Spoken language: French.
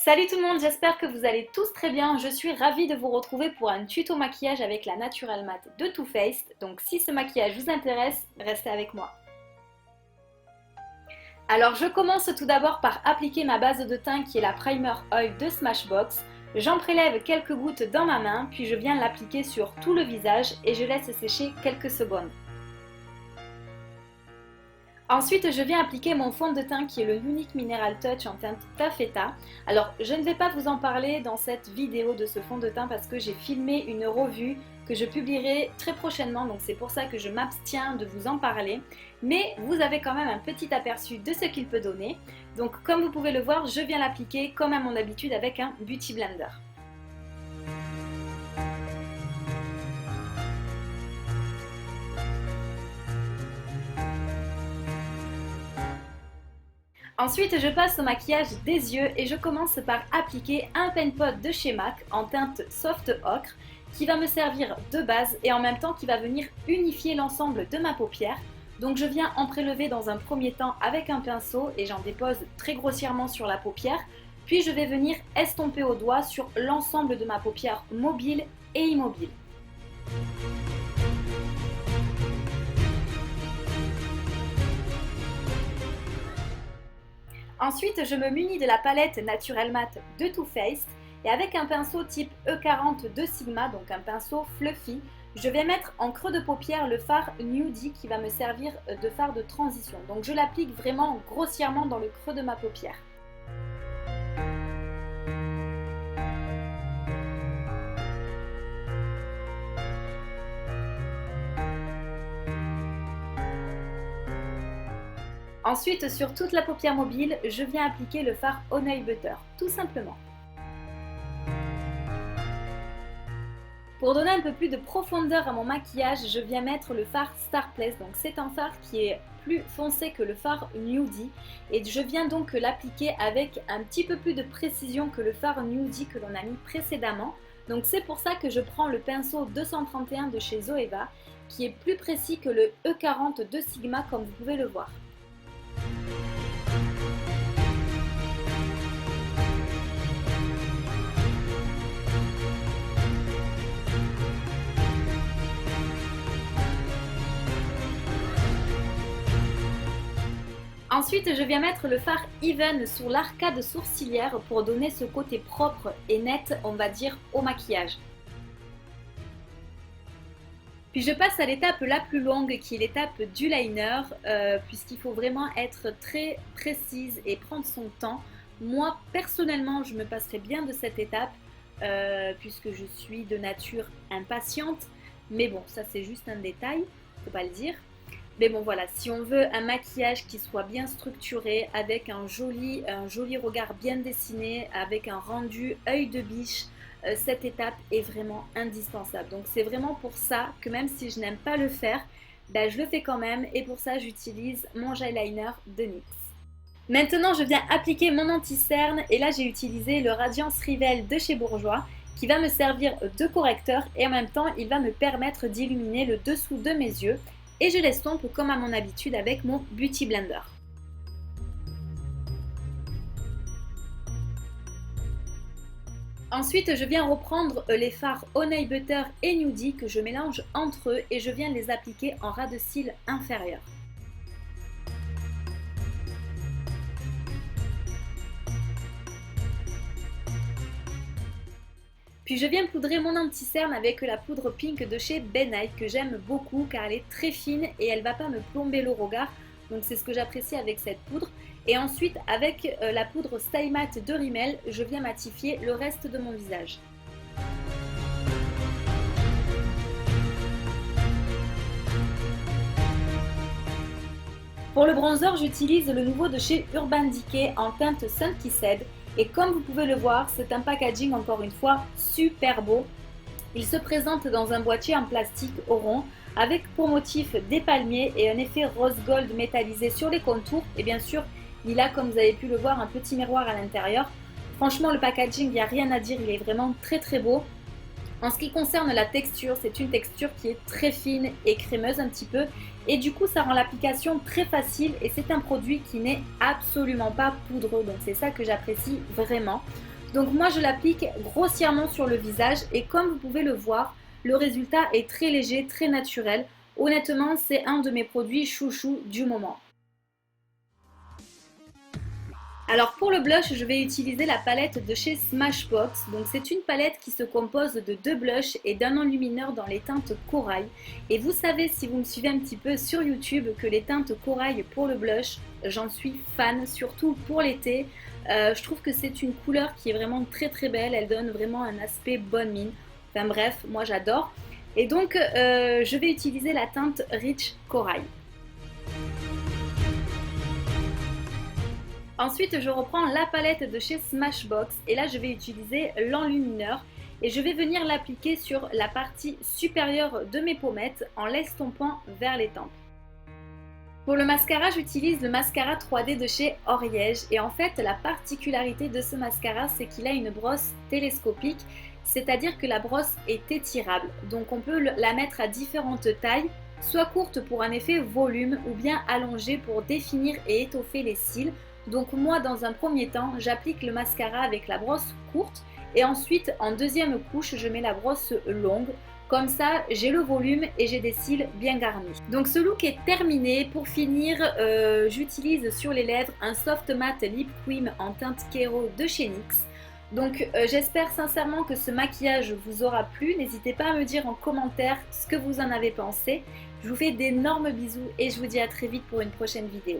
Salut tout le monde, j'espère que vous allez tous très bien. Je suis ravie de vous retrouver pour un tuto maquillage avec la Natural Matte de Too Faced. Donc si ce maquillage vous intéresse, restez avec moi. Alors je commence tout d'abord par appliquer ma base de teint qui est la Primer Oil de Smashbox. J'en prélève quelques gouttes dans ma main, puis je viens l'appliquer sur tout le visage et je laisse sécher quelques secondes. Ensuite, je viens appliquer mon fond de teint qui est le Unique Mineral Touch en teinte taffeta. Alors, je ne vais pas vous en parler dans cette vidéo de ce fond de teint parce que j'ai filmé une revue que je publierai très prochainement, donc c'est pour ça que je m'abstiens de vous en parler. Mais vous avez quand même un petit aperçu de ce qu'il peut donner. Donc, comme vous pouvez le voir, je viens l'appliquer comme à mon habitude avec un Beauty Blender. Ensuite, je passe au maquillage des yeux et je commence par appliquer un pen pot de chez MAC en teinte soft ocre qui va me servir de base et en même temps qui va venir unifier l'ensemble de ma paupière. Donc je viens en prélever dans un premier temps avec un pinceau et j'en dépose très grossièrement sur la paupière. Puis je vais venir estomper au doigt sur l'ensemble de ma paupière mobile et immobile. Ensuite, je me munis de la palette Natural Matte de Too Faced et avec un pinceau type E40 de Sigma, donc un pinceau fluffy, je vais mettre en creux de paupière le fard Nudie qui va me servir de fard de transition. Donc je l'applique vraiment grossièrement dans le creux de ma paupière. Ensuite, sur toute la paupière mobile, je viens appliquer le fard Honey Butter, tout simplement. Pour donner un peu plus de profondeur à mon maquillage, je viens mettre le fard Star Place. Donc c'est un fard qui est plus foncé que le fard Nudie et je viens donc l'appliquer avec un petit peu plus de précision que le fard Nudie que l'on a mis précédemment. Donc c'est pour ça que je prends le pinceau 231 de chez Zoeva qui est plus précis que le E40 de Sigma comme vous pouvez le voir. Ensuite, je viens mettre le fard Even sur l'arcade sourcilière pour donner ce côté propre et net, on va dire, au maquillage. Puis je passe à l'étape la plus longue qui est l'étape du liner, puisqu'il faut vraiment être très précise et prendre son temps. Moi, personnellement, je me passerai bien de cette étape, puisque je suis de nature impatiente. Mais bon, ça c'est juste un détail, faut pas le dire. Mais bon voilà, si on veut un maquillage qui soit bien structuré, avec un joli regard bien dessiné, avec un rendu œil de biche, cette étape est vraiment indispensable. Donc c'est vraiment pour ça que même si je n'aime pas le faire, ben, je le fais quand même et pour ça j'utilise mon gel liner de NYX. Maintenant je viens appliquer mon anti-cerne et là j'ai utilisé le Radiance Rivel de chez Bourjois qui va me servir de correcteur et en même temps il va me permettre d'illuminer le dessous de mes yeux. Et je l'estompe comme à mon habitude avec mon Beauty Blender. Ensuite, je viens reprendre les fards Honey Butter et Nudie que je mélange entre eux et je viens les appliquer en ras de cils inférieur. Puis je viens poudrer mon anti-cerne avec la poudre pink de chez Ben Nye que j'aime beaucoup car elle est très fine et elle ne va pas me plomber le regard. Donc c'est ce que j'apprécie avec cette poudre. Et ensuite avec la poudre Stay Matte de Rimmel, je viens matifier le reste de mon visage. Pour le bronzer, j'utilise le nouveau de chez Urban Decay en teinte Sun Kissed. Et comme vous pouvez le voir, c'est un packaging encore une fois super beau. Il se présente dans un boîtier en plastique au rond avec pour motif des palmiers et un effet rose gold métallisé sur les contours. Et bien sûr, il a, comme vous avez pu le voir, un petit miroir à l'intérieur. Franchement, le packaging, il n'y a rien à dire, il est vraiment très très beau. En ce qui concerne la texture, c'est une texture qui est très fine et crémeuse un petit peu. Et du coup, ça rend l'application très facile et c'est un produit qui n'est absolument pas poudreux. Donc c'est ça que j'apprécie vraiment. Donc moi je l'applique grossièrement sur le visage et comme vous pouvez le voir, le résultat est très léger, très naturel. Honnêtement, c'est un de mes produits chouchou du moment. Alors pour le blush, je vais utiliser la palette de chez Smashbox. Donc c'est une palette qui se compose de 2 blushs et d'un enlumineur dans les teintes corail. Et vous savez, si vous me suivez un petit peu sur YouTube, que les teintes corail pour le blush, j'en suis fan, surtout pour l'été. Je trouve que c'est une couleur qui est vraiment très très belle, elle donne vraiment un aspect bonne mine. Enfin bref, moi j'adore. Et donc je vais utiliser la teinte Rich Corail. Ensuite, je reprends la palette de chez Smashbox et là, je vais utiliser l'enlumineur et je vais venir l'appliquer sur la partie supérieure de mes pommettes en l'estompant vers les tempes. Pour le mascara, j'utilise le mascara 3D de chez Oriège et en fait, la particularité de ce mascara, c'est qu'il a une brosse télescopique, c'est-à-dire que la brosse est étirable. Donc on peut la mettre à différentes tailles, soit courte pour un effet volume ou bien allongée pour définir et étoffer les cils. Donc moi dans un premier temps j'applique le mascara avec la brosse courte et ensuite en deuxième couche je mets la brosse longue. Comme ça j'ai le volume et j'ai des cils bien garnis. Donc ce look est terminé. Pour finir j'utilise sur les lèvres un soft matte lip cream en teinte Kero de chez NYX. Donc j'espère sincèrement que ce maquillage vous aura plu. N'hésitez pas à me dire en commentaire ce que vous en avez pensé. Je vous fais d'énormes bisous et je vous dis à très vite pour une prochaine vidéo.